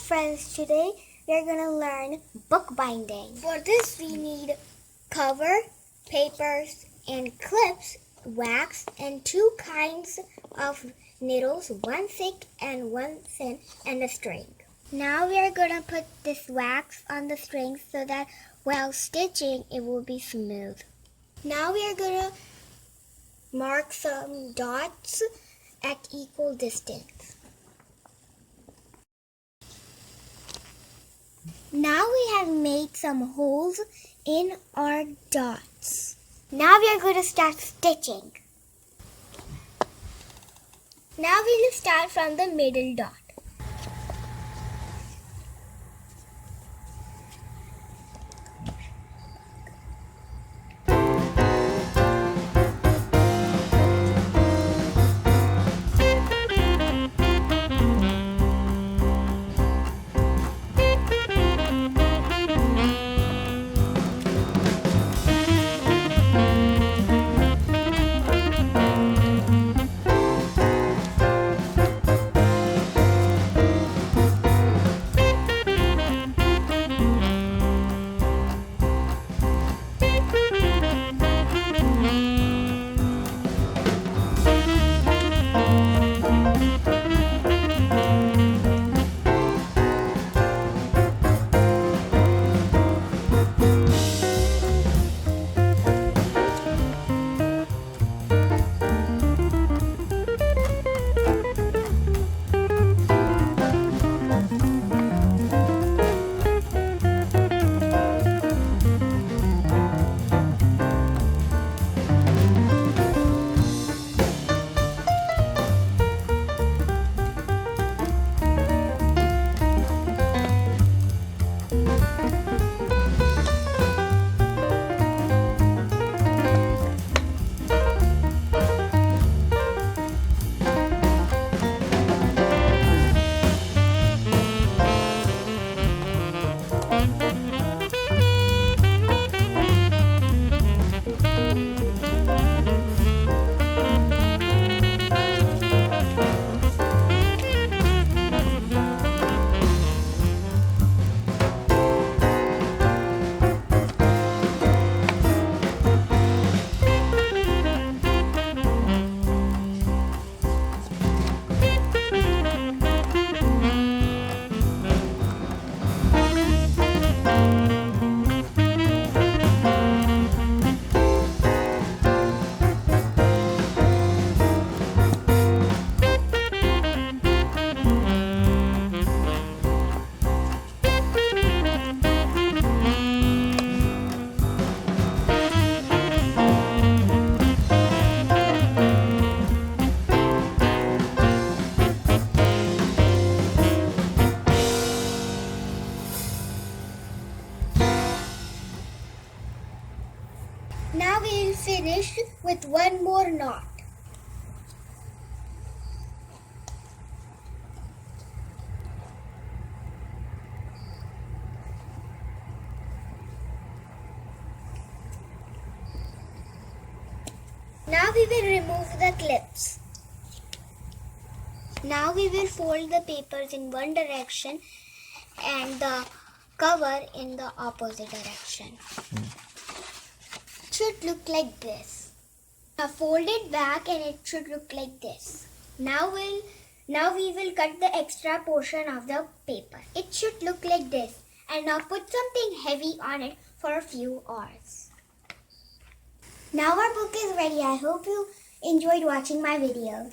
friends, today we are going to learn bookbinding. For this we need cover, papers, and clips, wax, and two kinds of needles, one thick and one thin, and a string. Now we are going to put this wax on the string so that while stitching it will be smooth. Now we are going to mark some dots at equal distance. Now we have made some holes in our dots. Now we are going to start stitching. Now we will start from the middle dot. Now we will finish with one more knot. Now we will remove the clips. Now we will fold the papers in one direction and the cover in the opposite direction. It should look like this. Now fold it back and it should look like this. Now we will cut the extra portion of the paper. It should look like this. And now put something heavy on it for a few hours. Now our book is ready. I hope you enjoyed watching my video.